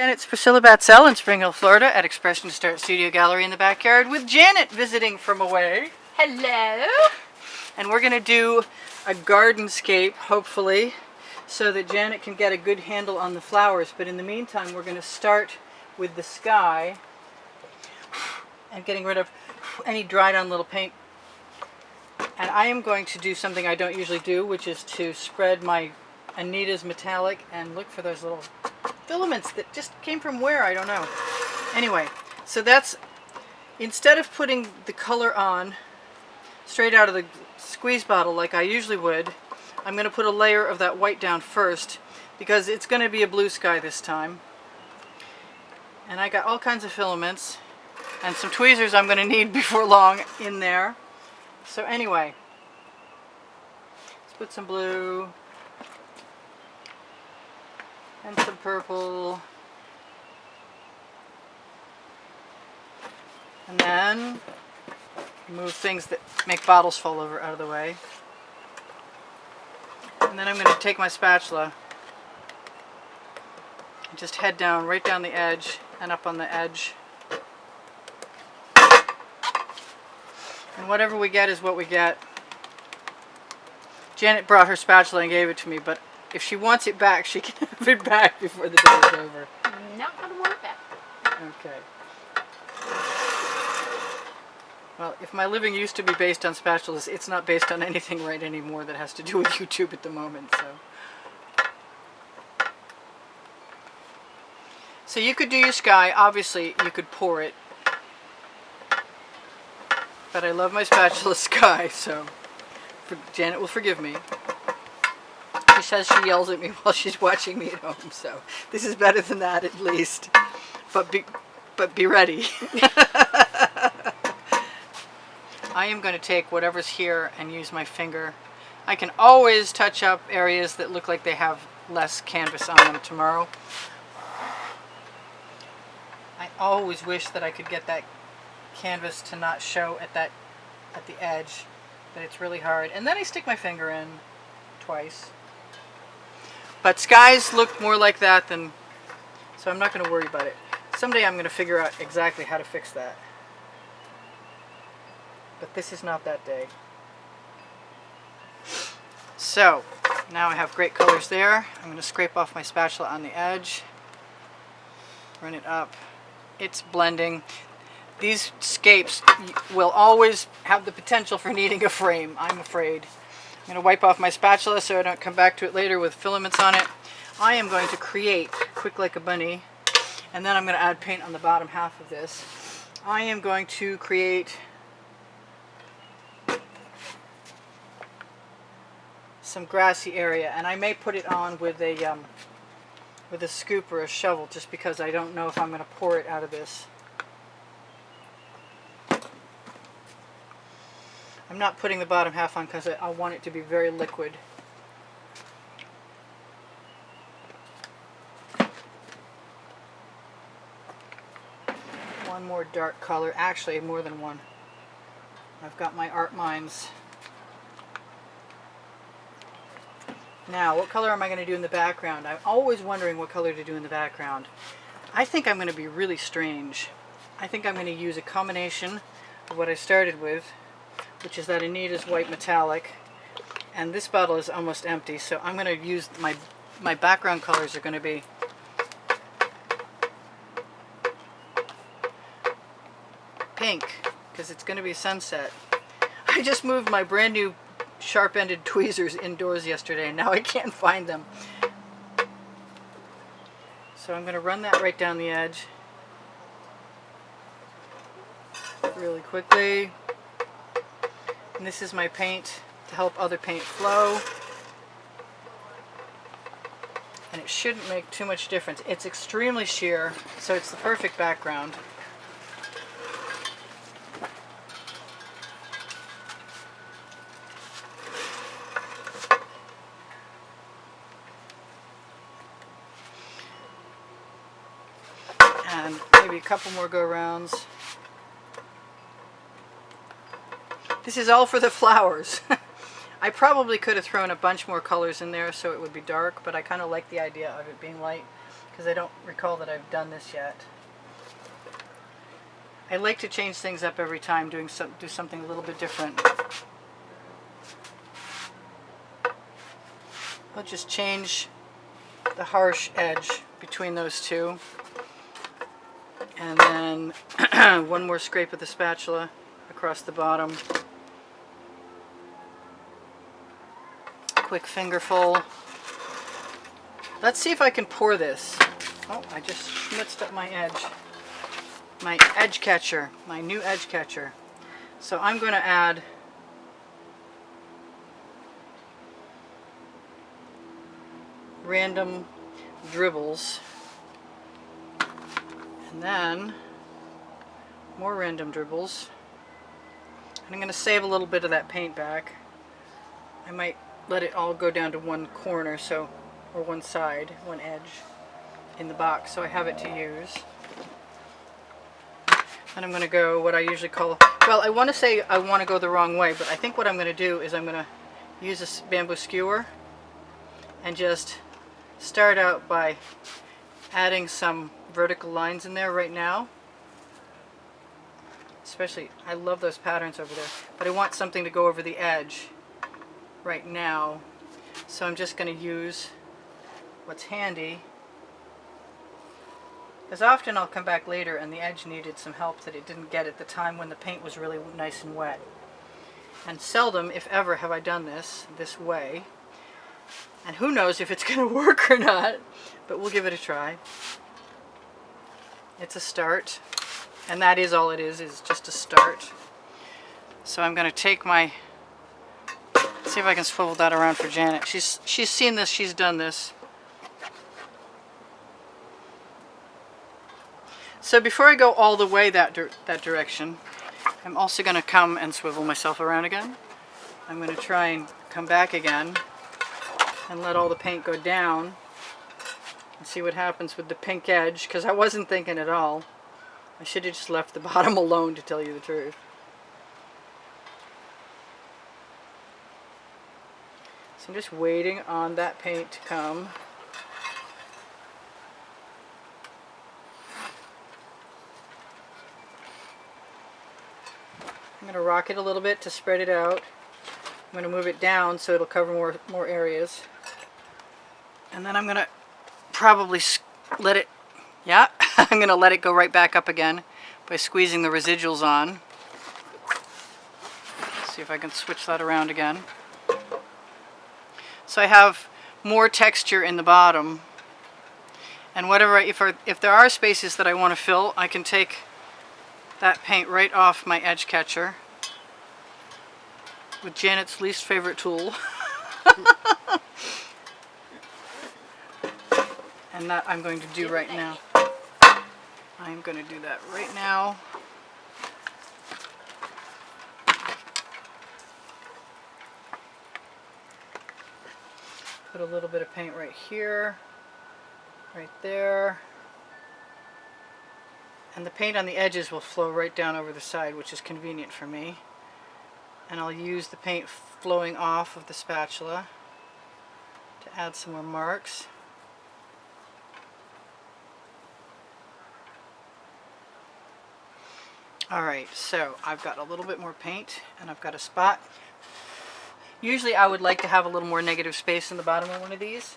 And it's Priscilla Batzell in Spring Hill, Florida at Expressionist Art Studio Gallery in the backyard with Janet visiting from away. Hello! And we're going to do a gardenscape, hopefully, so that Janet can get a good handle on the flowers. But in the meantime, we're going to start with the sky and getting rid of any dried on little paint. And I am going to do something I don't usually do, which is to spread my Anita's metallic and look for those little filaments that just came from where, I don't know. Anyway, so that's, instead of putting the color on straight out of the squeeze bottle like I usually would, I'm going to put a layer of that white down first because it's going to be a blue sky this time. And I got all kinds of filaments and some tweezers I'm going to need before long in there. So anyway, let's put some blue and some purple, and then move things that make bottles fall over out of the way. And then I'm going to take my spatula and just head down, right down the edge and up on the edge. And whatever we get is what we get. Janet brought her spatula and gave it to me, but if she wants it back, she can have it back before the day is over. Not going to want it back. Okay. Well, if my living used to be based on spatulas, it's not based on anything right anymore that has to do with YouTube at the moment. So you could do your sky. Obviously, you could pour it. But I love my spatula sky, so Janet will forgive me. She says she yells at me while she's watching me at home, so this is better than that at least. But be ready. I am going to take whatever's here and use my finger. I can always touch up areas that look like they have less canvas on them tomorrow. I always wish that I could get that canvas to not show at the edge, but it's really hard. And then I stick my finger in twice. But skies look more like that than, so I'm not going to worry about it. Someday I'm going to figure out exactly how to fix that. But this is not that day. So, now I have great colors there. I'm going to scrape off my spatula on the edge. Run it up. It's blending. These scapes will always have the potential for needing a frame, I'm afraid. I'm going to wipe off my spatula so I don't come back to it later with filaments on it. I am going to create, quick like a bunny, and then I'm going to add paint on the bottom half of this. I am going to create some grassy area, and I may put it on with a scoop or a shovel just because I don't know if I'm going to pour it out of this. I'm not putting the bottom half on because I want it to be very liquid. One more dark color, actually more than one. I've got my art mines. Now, what color am I going to do in the background? I'm always wondering what color to do in the background. I think I'm going to be really strange. I think I'm going to use a combination of what I started with, which is that Anita's white metallic, and this bottle is almost empty, so I'm going to use my background colors are going to be pink, because it's going to be sunset. I just moved my brand new sharp-ended tweezers indoors yesterday, and now I can't find them. So I'm going to run that right down the edge really quickly. And this is my paint to help other paint flow. And it shouldn't make too much difference. It's extremely sheer, so it's the perfect background. And maybe a couple more go-rounds. This is all for the flowers. I probably could have thrown a bunch more colors in there so it would be dark, but I kind of like the idea of it being light because I don't recall that I've done this yet. I like to change things up every time, do something a little bit different. I'll just change the harsh edge between those two. And then one more scrape of the spatula across the bottom. Quick fingerful. Let's see if I can pour this. Oh, I just schmutzed up my edge. My edge catcher, my new edge catcher. So I'm going to add random dribbles, and then more random dribbles. And I'm going to save a little bit of that paint back. I might let it all go down to one corner, so, or one side, one edge in the box, so I have it to use. And I'm going to go what I usually call, well, I want to say I want to go the wrong way, but I think what I'm going to do is I'm going to use this bamboo skewer and just start out by adding some vertical lines in there right now. Especially, I love those patterns over there, but I want something to go over the edge right now. So I'm just going to use what's handy. As often I'll come back later and the edge needed some help that it didn't get at the time when the paint was really nice and wet. And seldom, if ever, have I done this way. And who knows if it's going to work or not, but we'll give it a try. It's a start, and that is all it is just a start. So I'm going to take my, see if I can swivel that around for Janet. She's seen this, she's done this. So before I go all the way that direction, I'm also going to come and swivel myself around again. I'm going to try and come back again and let all the paint go down and see what happens with the pink edge, because I wasn't thinking at all. I should have just left the bottom alone, to tell you the truth. So I'm just waiting on that paint to come. I'm going to rock it a little bit to spread it out. I'm going to move it down so it'll cover more areas. And then I'm going to probably let it, yeah, I'm going to let it go right back up again by squeezing the residuals on. See if I can switch that around again. So I have more texture in the bottom. And whatever, if there are spaces that I want to fill, I can take that paint right off my edge catcher with Janet's least favorite tool. And that I'm going to do right now. I'm going to do that right now. Put a little bit of paint right here, right there. And the paint on the edges will flow right down over the side, which is convenient for me. And I'll use the paint flowing off of the spatula to add some more marks. Alright, so I've got a little bit more paint and I've got a spot. Usually I would like to have a little more negative space in the bottom of one of these.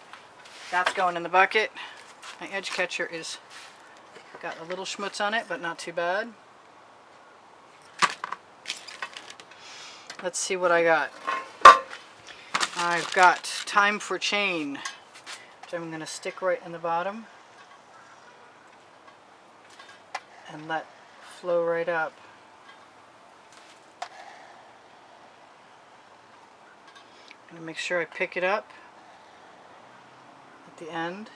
That's going in the bucket. My edge catcher is got a little schmutz on it, but not too bad. Let's see what I got. I've got Time for Chain, which I'm going to stick right in the bottom and let flow right up. I'm going to make sure I pick it up at the end.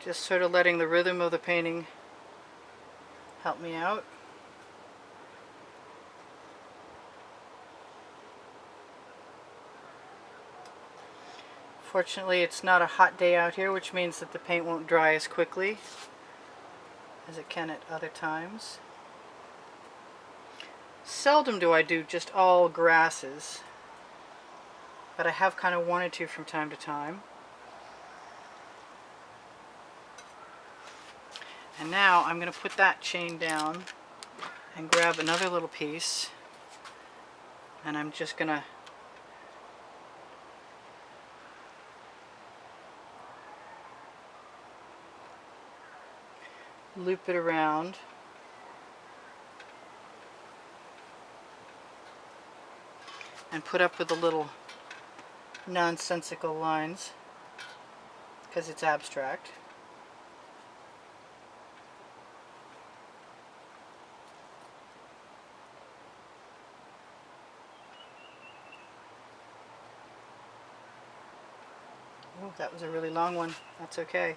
Just sort of letting the rhythm of the painting help me out. Fortunately, it's not a hot day out here, which means that the paint won't dry as quickly as it can at other times. seldom do I do just all grasses, but I have kind of wanted to from time to time. And now I'm going to put that chain down and grab another little piece, and I'm just going to loop it around. And put up with the little nonsensical lines because it's abstract. Oh, that was a really long one. That's okay.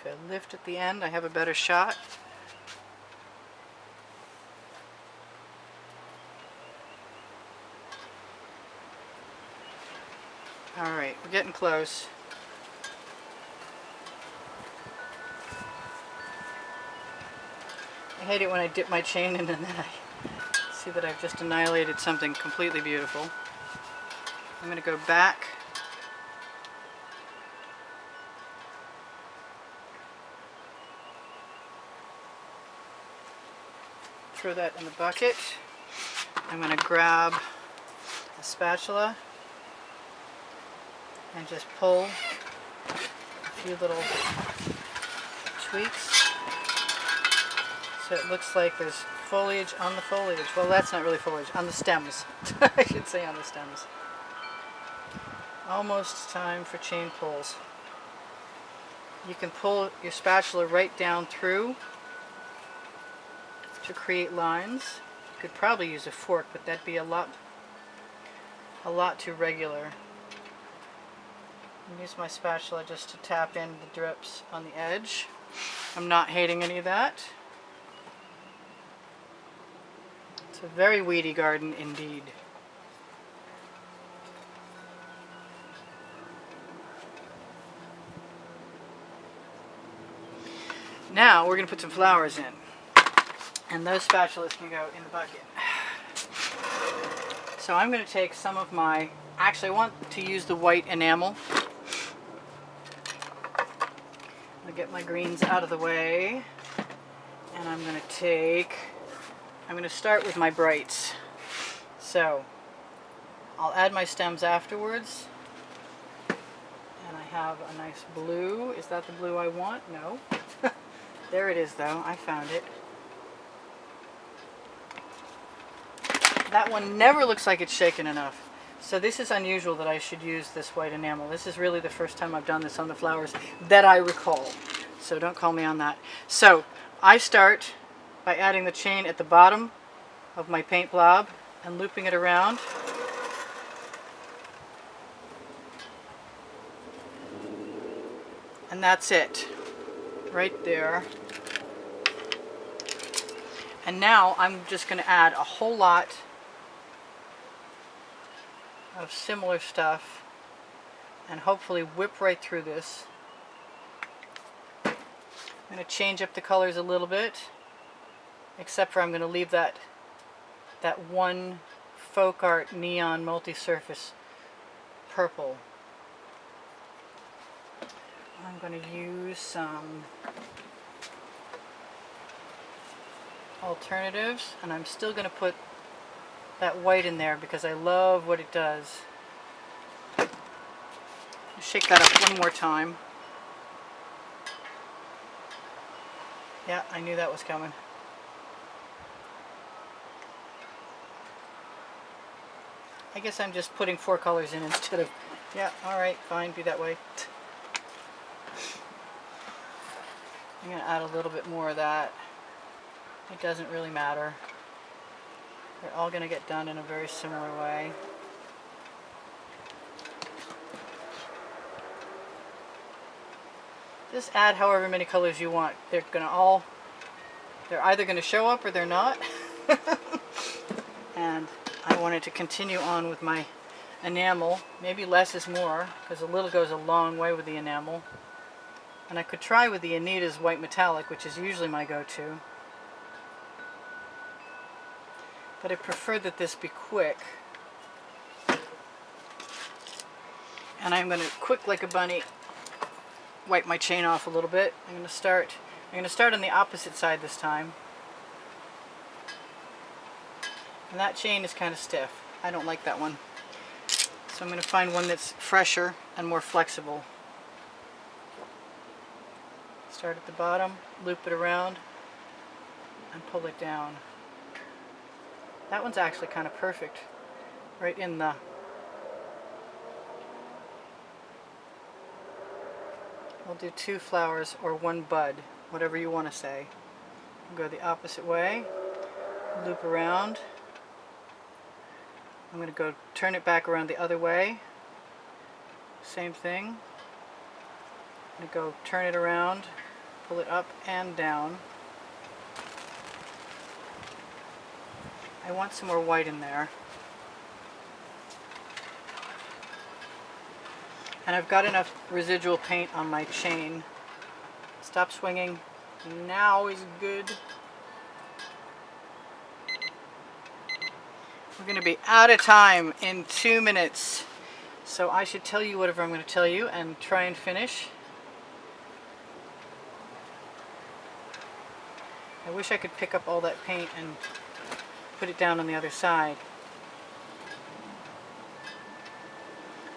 If I lift at the end, I have a better shot. Alright, we're getting close. I hate it when I dip my chain in and then I see that I've just annihilated something completely beautiful. I'm going to go back. Throw that in the bucket. I'm going to grab a spatula and just pull a few little tweaks so it looks like there's foliage on the foliage. Well, that's not really foliage, on the stems. I should say on the stems. Almost time for chain pulls. You can pull your spatula right down through to create lines. You could probably use a fork, but that'd be a lot too regular. Use my spatula just to tap in the drips on the edge. I'm not hating any of that. It's a very weedy garden indeed. Now we're going to put some flowers in. And those spatulas can go in the bucket. So I'm going to take some of my, actually I want to use the white enamel. I'll get my greens out of the way. And I'm going to start with my brights. So I'll add my stems afterwards. And I have a nice blue. Is that the blue I want? No. There it is though, I found it. That one never looks like it's shaken enough. So this is unusual that I should use this white enamel. This is really the first time I've done this on the flowers that I recall. So don't call me on that. So I start by adding the chain at the bottom of my paint blob and looping it around. And that's it. Right there. And now I'm just going to add a whole lot of similar stuff and hopefully whip right through this. I'm going to change up the colors a little bit, except for I'm going to leave that one folk art neon multi-surface purple. I'm going to use some alternatives, and I'm still going to put that white in there because I love what it does. Shake that up one more time. Yeah, I knew that was coming. I guess I'm just putting 4 colors in instead of, yeah, alright, fine, be that way. I'm going to add a little bit more of that. It doesn't really matter. They're all going to get done in a very similar way. Just add however many colors you want. They're either going to show up or they're not. And I wanted to continue on with my enamel. Maybe less is more, because a little goes a long way with the enamel. And I could try with the Anita's white metallic, which is usually my go-to. But I prefer that this be quick. And I'm going to, quick like a bunny, wipe my chain off a little bit. I'm going to start on the opposite side this time. And that chain is kind of stiff. I don't like that one. So I'm going to find one that's fresher and more flexible. Start at the bottom, loop it around, and pull it down. That one's actually kind of perfect. Right in the... We'll do 2 flowers or 1 bud, whatever you want to say. Go the opposite way, loop around. I'm going to go turn it back around the other way. Same thing. I'm going to go turn it around, pull it up and down. I want some more white in there. And I've got enough residual paint on my chain. Stop swinging. Now is good. We're going to be out of time in 2 minutes. So I should tell you whatever I'm going to tell you and try and finish. I wish I could pick up all that paint and put it down on the other side.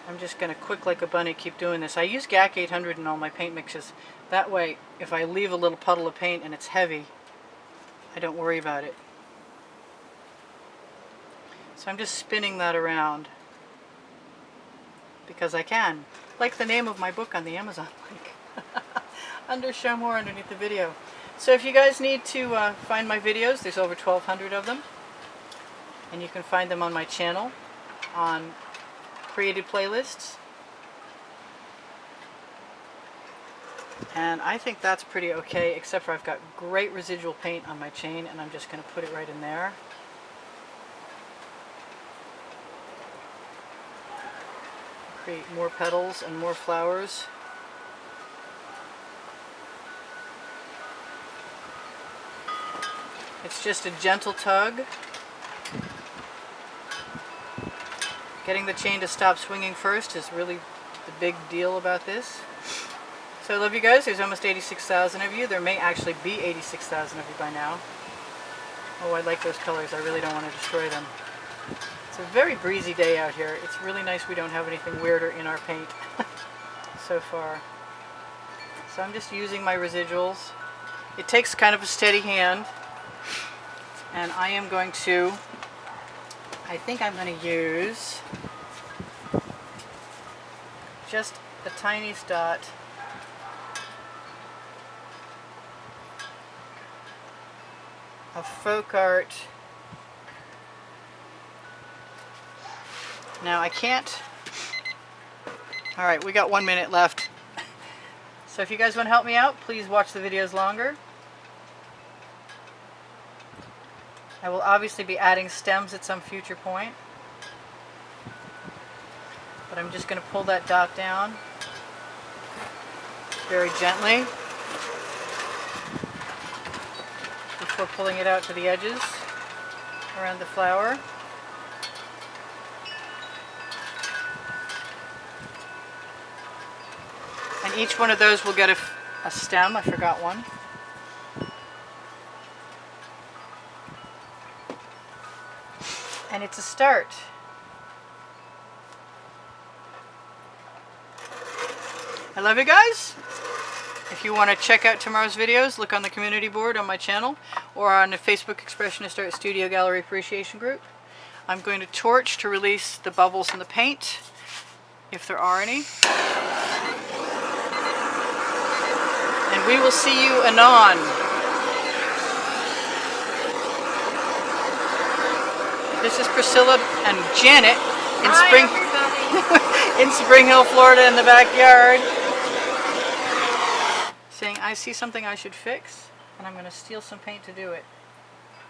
I'm just going to quick like a bunny keep doing this. I use GAC 800 in all my paint mixes. That way, if I leave a little puddle of paint and it's heavy, I don't worry about it. So I'm just spinning that around because I can. Like the name of my book on the Amazon link. Show more underneath the video. So if you guys need to find my videos, there's over 1,200 of them. And you can find them on my channel on created playlists. And I think that's pretty okay, except for I've got great residual paint on my chain, and I'm just going to put it right in there. Create more petals and more flowers. It's just a gentle tug. Getting the chain to stop swinging first is really the big deal about this. So I love you guys. There's almost 86,000 of you. There may actually be 86,000 of you by now. Oh, I like those colors. I really don't want to destroy them. It's a very breezy day out here. It's really nice we don't have anything weirder in our paint so far. So I'm just using my residuals. It takes kind of a steady hand. And I am going to, I think I'm going to use just the tiniest dot of folk art. Now I can't, alright, we got 1 minute left. So if you guys want to help me out, please watch the videos longer. I will obviously be adding stems at some future point. But I'm just going to pull that dot down very gently before pulling it out to the edges around the flower. And each one of those will get a stem. I forgot one. And it's a start. I love you guys. If you want to check out tomorrow's videos, look on the community board on my channel or on the Facebook Expressionist Art Studio Gallery Appreciation Group. I'm going to torch to release the bubbles in the paint, if there are any. And we will see you anon. This is Priscilla and Janet in in Spring Hill, Florida, in the backyard, saying I see something I should fix, and I'm going to steal some paint to do it.